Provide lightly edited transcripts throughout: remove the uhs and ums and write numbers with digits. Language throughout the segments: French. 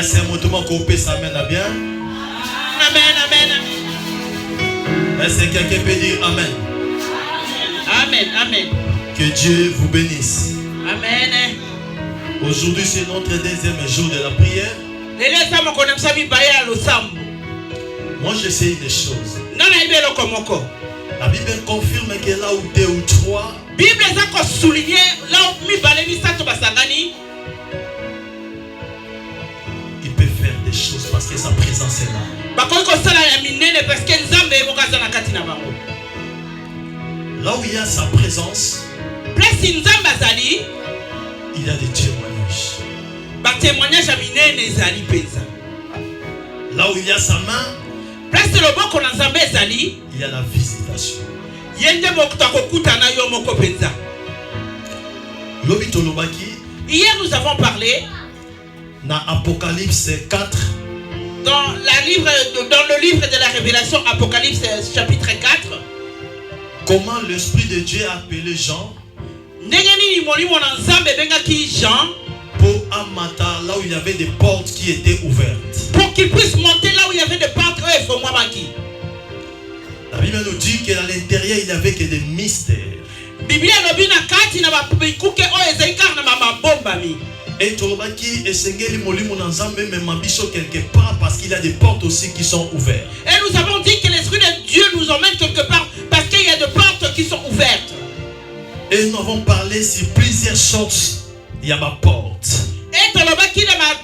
C'est un mouvement qu'on peut s'amène à bien. Amen, amen, amen. Est-ce que quelqu'un peut dire Amen? Amen, amen. Que Dieu vous bénisse. Amen. Aujourd'hui, c'est notre deuxième jour de la prière. Moi, je sais une chose. La Bible confirme que là où deux ou trois, il peut faire des choses parce que sa présence est là. Là où il y a sa présence, il y a des témoignages. Là où il y a sa main, il y a la visitation. Hier nous avons parlé dans Apocalypse 4. Dans le livre de la Révélation, Apocalypse chapitre 4. Comment l'Esprit de Dieu a appelé Jean pour Amata, là où il y avait des portes qui étaient ouvertes. Pour qu'il puisse monter là où il y avait des portes. La Bible nous dit qu'à l'intérieur il n'y avait que des mystères. Et Tolobaki et Sengeli Molimo Nanzambe même Mabiso quelque part parce qu'il y a des portes aussi qui sont ouvertes. Et nous avons dit que l'Esprit de Dieu nous emmène quelque part parce qu'il y a des portes qui sont ouvertes. Et nous avons parlé sur plusieurs sortes. Il y a ma porte. Et Tolobaki na ma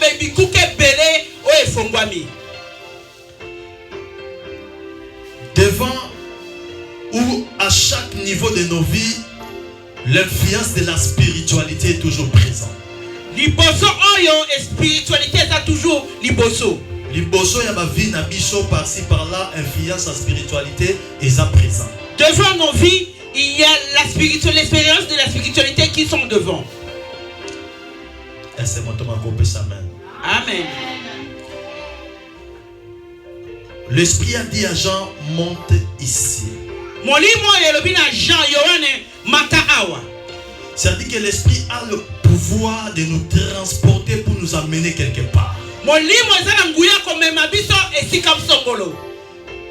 baby kuke belé o efongwami. Devant ou à chaque niveau de nos vies, l'influence de la spiritualité est toujours présente. Liboso oyo et spiritualité est toujours liboso. Liboso ya ba vie na biso par-ci par-là, influence la spiritualité est à présent. Devant nos vies, il y a l'expérience de la spiritualité qui sont devant. Et c'est mon tour à couper sa main. Amen. L'Esprit a dit à Jean, monte ici. C'est-à-dire que l'Esprit a le pouvoir de nous transporter pour nous amener quelque part.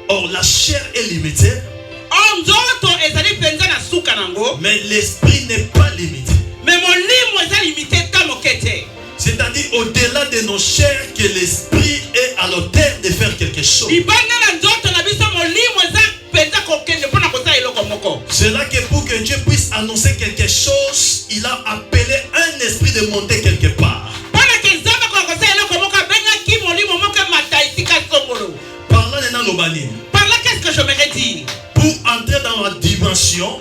Or, la chair est limitée, mais l'Esprit n'est pas limité. C'est-à-dire au-delà de nos chairs que l'Esprit est à l'auteur de faire quelque chose. C'est là que pour que Dieu puisse annoncer quelque chose, il a appelé un esprit de monter quelque part. Parlant de Nanobani. Par là, qu'est-ce que je me dire? Pour entrer dans la dimension,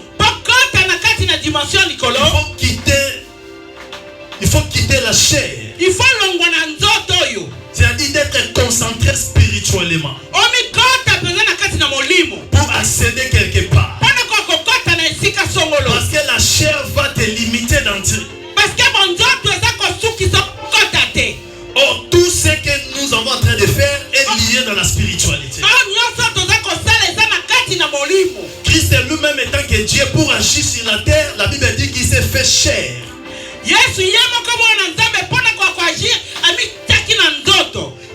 il faut quitter la chair. Il faut c'est-à-dire d'être concentré spirituellement pour accéder quelque part. Parce que la chair va te limiter d'entrer. Or, tout ce que nous sommes en train de faire est lié dans la spiritualité. Christ lui-même étant que Dieu pour agir sur la terre, la Bible dit qu'il s'est fait chair.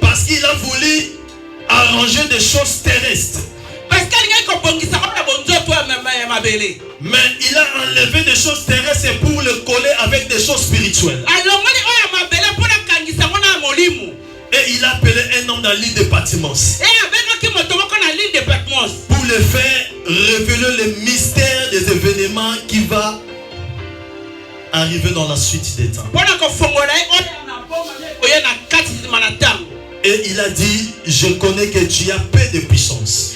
Parce qu'il a voulu arranger des choses terrestres. Mais il a enlevé des choses terrestres pour le coller avec des choses spirituelles. Et il a appelé un homme dans l'île de Patmos pour le faire révéler le mystère des événements qui va arriver dans la suite des temps. Et il a dit, je connais que tu as peu de puissance.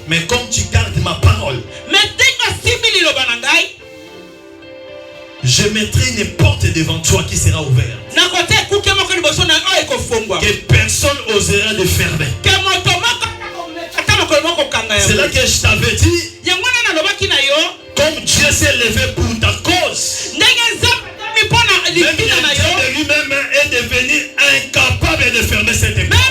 Mais comme tu gardes ma parole, je mettrai une porte devant toi qui sera ouverte. Que personne n'osera de fermer. C'est là que je t'avais dit, comme Dieu s'est levé pour ta cause, même Dieu de lui-même est devenu incapable de fermer cette porte.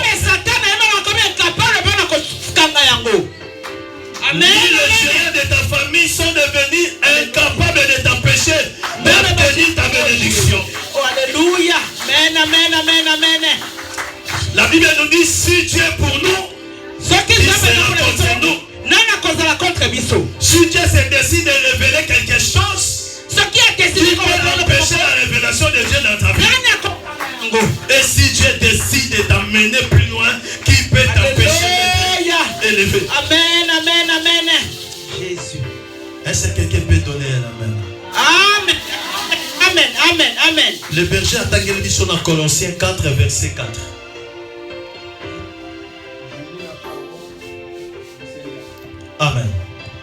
Ni les géants de ta famille sont devenus incapables de t'empêcher d'obtenir ta bénédiction. Oh, alléluia. Amen, amen, amen, amen. La Bible nous dit, si Dieu est pour nous, qui sera contre nous? Si Dieu se décide de révéler quelque chose, qui peut empêcher la révélation de Dieu dans ta vie? Et si Dieu décide d'amener plus loin, qui peut t'empêcher d'être élevé? Amen, amen, amen. Jésus. Est-ce que quelqu'un peut donner un amen? Amen, amen, amen, amen. Le berger a tagé l'édition dans Colossiens 4, verset 4. Amen.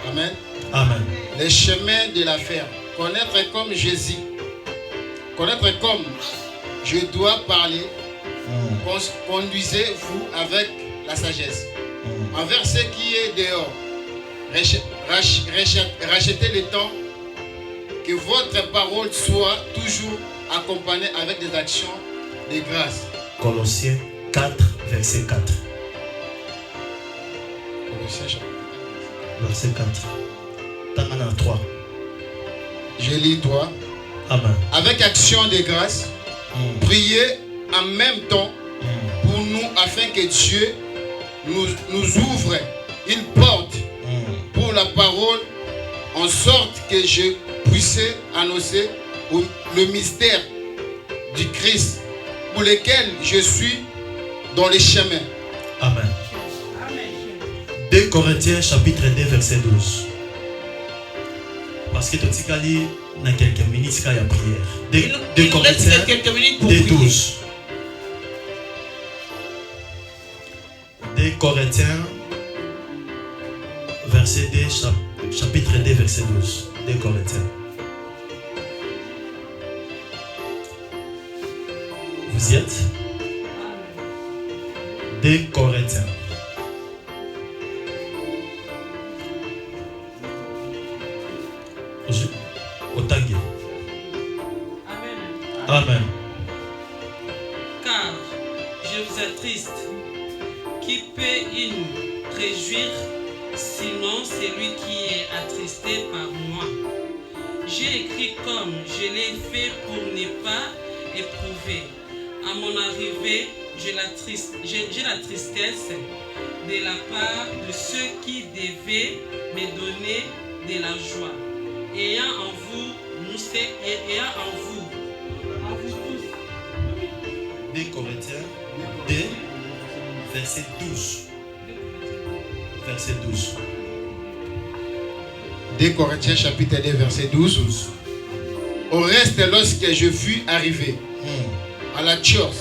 Amen. Amen. Les chemins de l'affaire. Connaître comme Jésus. Connaître comme je dois parler. Conduisez-vous avec la sagesse. Envers ce qui est dehors. Rachetez le temps. Que votre parole soit toujours accompagnée avec des actions de grâce. Colossiens 4, verset 4. Colossiens chapitre 4. Verset 4. Tangana 3. Je lis 3. Amen. Avec action de grâce, priez en même temps pour nous afin que Dieu nous ouvre une porte pour la parole en sorte que je puisse annoncer le mystère du Christ pour lequel je suis dans les chemins. Amen. 2 Corinthiens chapitre 2 verset 12. Parce que tout ce qu'il y a quelques minutes, il y a prière. 2 Corinthiens 2 12. 2 Corinthiens verset 2 chapitre 2 verset 12. 2 Corinthiens. Vous y êtes? 2 Corinthiens. Otangue. Amen. Car je vous attriste. Qui peut une réjouir, sinon celui qui est attristé par moi? J'ai écrit comme je l'ai fait pour ne pas éprouver. À mon arrivée, j'ai la tristesse de la part de ceux qui devaient me donner de la joie. Ayant en vous tous. 2 Corinthiens 2, verset 12. Verset 12. 2 Corinthiens chapitre 2 verset 12. Au reste, lorsque je fus arrivé à la Chios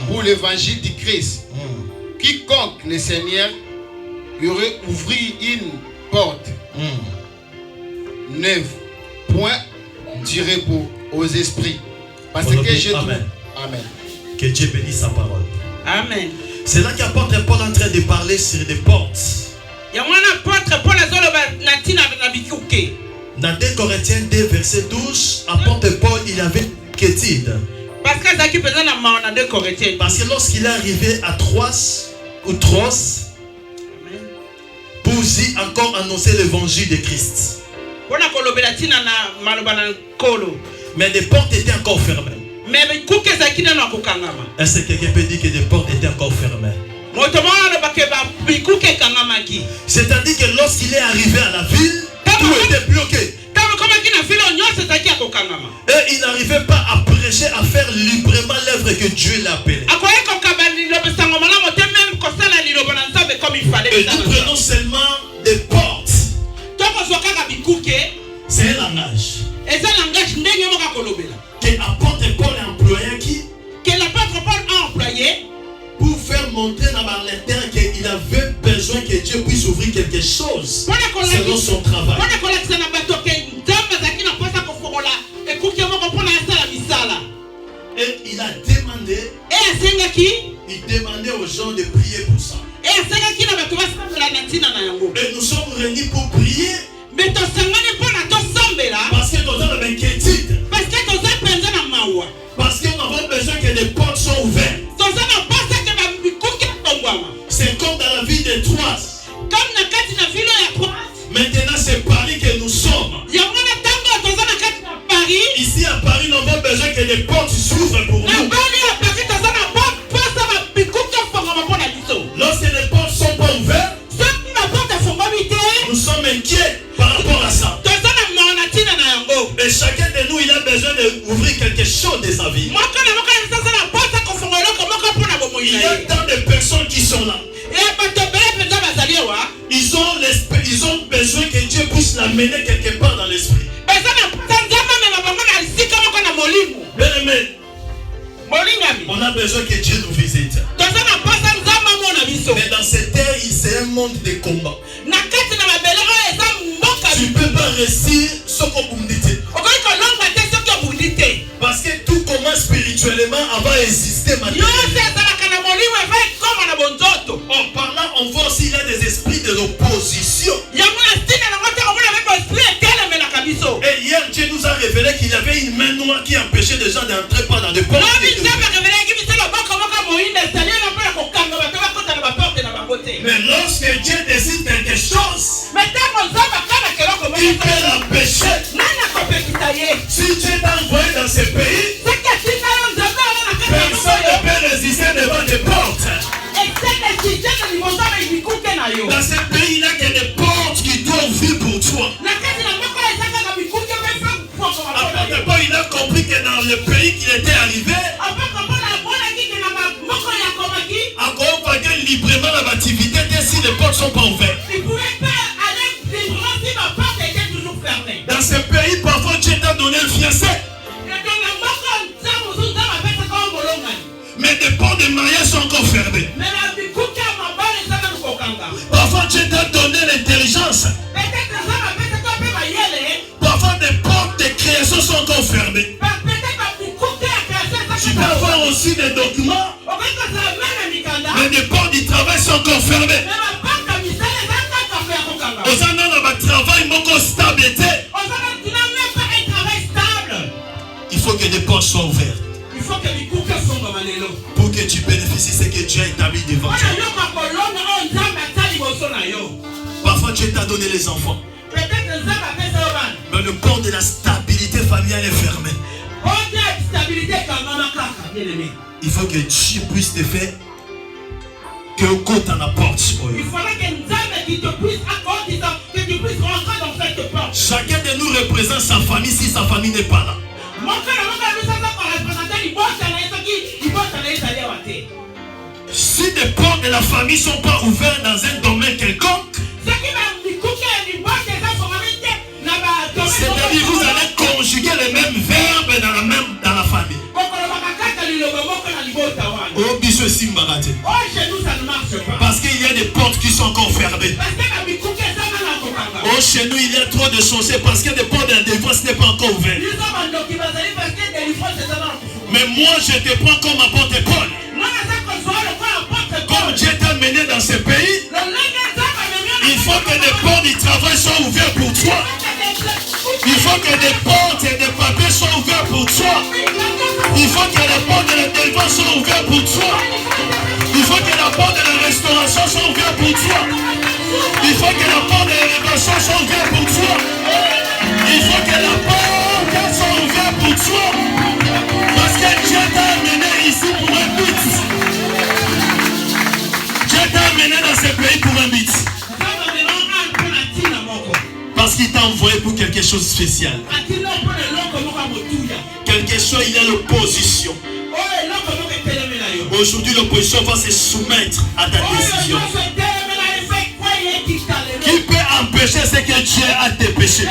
pour l'évangile du Christ, quiconque le Seigneur lui aurait ouvert une porte neuve, point du repos aux esprits. Parce que je trouve... Amen. Amen. Que Dieu bénisse sa parole. Amen. C'est là qu'apôtre Paul est en train de parler sur des portes. Dans 2 Corinthiens 2 verset 12, apôtre Paul il avait une inquiétude. Parce que lorsqu'il est arrivé à Troas, pour y encore annoncer l'évangile de Christ. Mais les portes étaient encore fermées. Mais bikuke zakina na kokangama. Est-ce que quelqu'un peut dire que les portes étaient encore fermées? C'est-à-dire que lorsqu'il est arrivé à la ville, tout était bloqué. Et il n'arrivait pas à prêcher, à faire librement l'œuvre que Dieu l'a appelé. Et nous prenons seulement des portes. C'est un langage. Que apôtre Paul a employé qui? Que l'apôtre Paul a employé pour faire montrer dans la lettre qu'il avait besoin que Dieu puisse ouvrir quelque chose selon son travail. Et il a demandé, il demandait aux gens de prier pour ça. Et nous sommes réunis pour prier parce que nous avons une inquiétude. Parce que nous avons besoin que les portes soient ouvertes. C'est comme dans la ville de Troyes. Maintenant c'est Paris que nous sommes. Ici à Paris, nous avons besoin que les portes s'ouvrent pour nous. Lorsque les portes ne sont pas ouvertes, nous sommes inquiets par rapport à ça. Et chacun de nous, il a besoin d'ouvrir quelque chose de sa vie. Il y a tant de personnes qui sont là. Ils ont besoin que Dieu puisse l'amener quelque part dans l'esprit. Bien-aimé, on a besoin que Dieu nous visite. Mais dans cette terre, c'est un monde de combat. Tu ne peux pas réussir sans qu'on vous dise. Parce que tout commence spirituellement avant d'exister matériellement. Par là, on voit aussi qu'il y a des esprits de l'opposition. Et hier, Dieu nous a révélé qu'il y avait une main noire qui empêchait les gens d'entrer pas dans des portes. Mais lorsque Dieu décide quelque chose, il peut l'empêcher. Si Dieu t'a envoyé dans ce pays, personne ne peut résister devant des portes. Dans ce pays, il n'y a que des portes qui doivent ouvrir pour toi. Après, il a compris que dans le pays qu'il était arrivé, encore pas librement l'activité si les portes ne sont pas ouvertes. Dans ce pays, parfois Dieu t'a donné un fiancé. Mais des portes de mariage sont encore fermées. Parfois Dieu t'a donné l'intelligence. Parfois des portes de création sont encore fermées. Tu peux avoir aussi des documents. Mais des portes du travail sont encore fermées. Aux années de travail, mon stabilité. Il faut que des portes soient ouvertes. Pour que tu bénéficies de ce que Dieu a établi devant toi. Parfois Dieu t'a donné les enfants. Mais le port de la stabilité familiale est fermé. Il faut que Dieu puisse te faire que compte à la porte. Il faudra que te puisse accorder, que tu puisses rentrer dans cette porte. Chacun de nous représente sa famille si sa famille n'est pas là. Si les portes de la famille ne sont pas ouvertes dans un domaine quelconque, c'est-à-dire vous allez conjuguer les mêmes verbes dans la famille. Oh, bisous Simbarate. Parce qu'il y a des portes qui sont encore fermées. Oh, chez nous, il y a trop de sorciers parce que les portes de la défense n'est pas encore ouvertes. Mais moi, je te prends comme apôtre Paul. Comme Dieu t'a mené dans ce pays, il faut que les portes du travail soient ouvertes pour toi. Il faut que des portes et des papiers soient ouverts pour toi. Il faut que les portes de la défense soient ouvertes pour toi. Il faut que la porte de la restauration soit ouverte pour toi. Il faut que la porte de l'élévation soit ouverte pour toi. Il faut que la porte soit ouverte pour toi. Parce que envoyé pour quelque chose de spécial. Quelque chose, il y a l'opposition. Aujourd'hui, l'opposition va se soumettre à ta décision. Qui peut empêcher ce que Dieu a dépêché?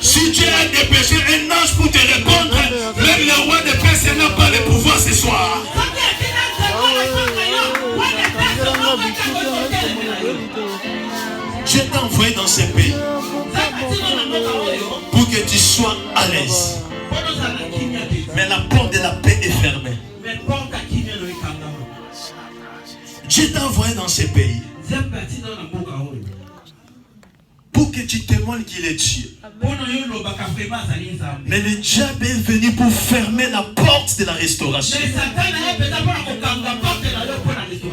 Si Dieu a dépêché un ange pour te répondre, même le roi de paix n'a pas le pouvoir ce soir. Dieu t'a envoyé dans ce pays pour que tu sois à l'aise. Mais la porte de la paix est fermée. Dieu t'a envoyé dans ce pays pour que tu témoignes qu'il est Dieu. Mais le diable est venu pour fermer la porte de la restauration.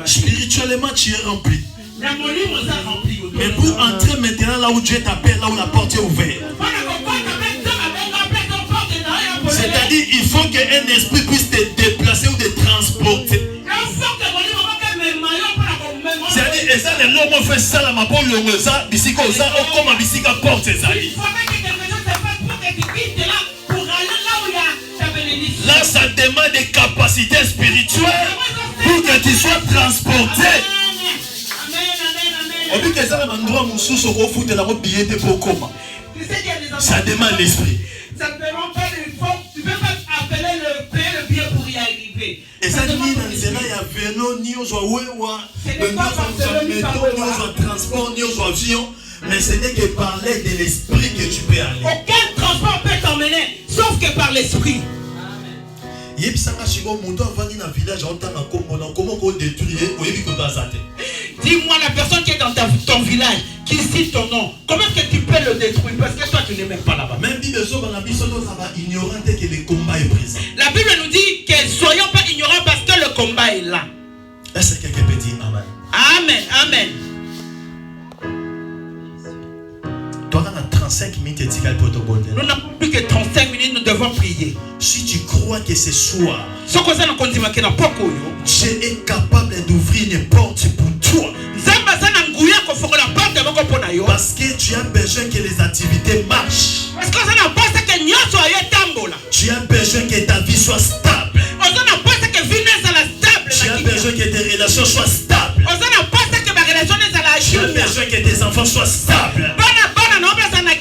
Spirituellement, tu es rempli. Mais pour entrer maintenant là où Dieu t'appelle, là où la porte est ouverte, c'est-à-dire il faut qu'un esprit puisse te déplacer ou te transporter. C'est-à-dire, et ça, les gens fait ça, la mapo, l'ongoza, bisiko, ça, ou comme un bisika porte, ça. Là, ça demande des capacités spirituelles pour que tu sois transporté. On dit que ça, un endroit où sous au foot et la robe billet pour comment. Ça demande l'esprit. Ça ne demande pas de force. Tu ne peux pas appeler le billet pour y arriver. Et ça dit, il y a vélo, ni aux transport, ni aux avions. Mais ce n'est que parler de l'esprit que tu peux aller. Aucun transport peut t'emmener, sauf que par l'esprit. Dis-moi la personne qui est dans ton village, qui cite ton nom, comment est-ce que tu peux le détruire? Parce que toi tu n'es même pas là-bas. Même Bible ignorant que le combat est présent. La Bible nous dit que soyons pas ignorants parce que le combat est là. Est-ce que quelqu'un peut dire Amen? Amen, amen. Toi, on a 35 minutes pour te bonheur. Nous n'avons plus que 35 minutes, nous devons prier. Si tu crois que ce soir, Dieu est capable d'ouvrir une porte pour toi. Parce que tu as besoin que les activités marchent. Tu as besoin que ta vie soit stable. Tu as besoin que tes relations soient stables. Tu as besoin que tes enfants soient stables.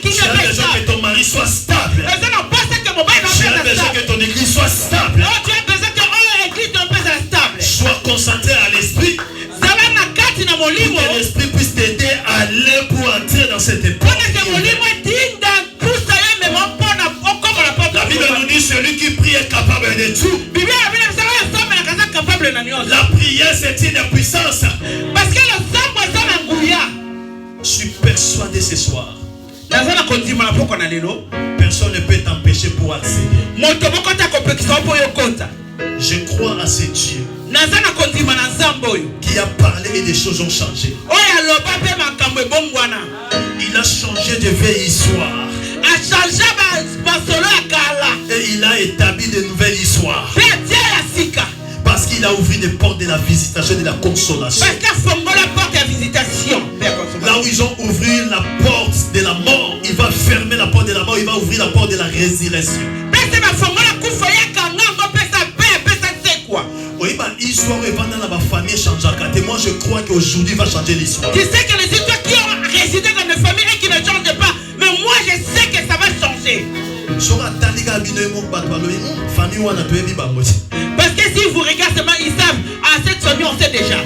Tu as besoin que ton mari soit stable. Tu as besoin que ton église soit stable. Sois concentré à l'esprit. Pour que l'esprit puisse t'aider à aller pour entrer dans cette époque. La Bible nous dit celui qui prie est capable de tout. La prière c'est une puissance. Je suis persuadé ce soir. Personne ne peut t'empêcher pour accéder. Je crois à ce Dieu qui a parlé et des choses ont changé. Il a changé de vieille histoire. Et il a établi de nouvelles histoires. Parce qu'il a ouvert des portes de la visitation et de la consolation. Là où ils ont ouvert la porte de la mort, il va fermer la porte de la mort, il va ouvrir la porte de la résurrection. L'histoire est dans la famille change. Et moi je crois qu'aujourd'hui va changer l'histoire. Tu sais que les histoires qui ont résidé dans nos familles et qui ne changent pas, mais moi je sais que ça va changer. Parce que si vous regardez seulement, ils savent, à cette famille on sait déjà.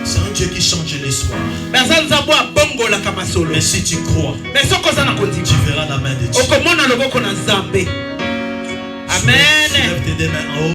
C'est un Dieu qui change l'histoire. Mais si tu crois, tu verras la main de Dieu. Amen. Lève tes mains en haut.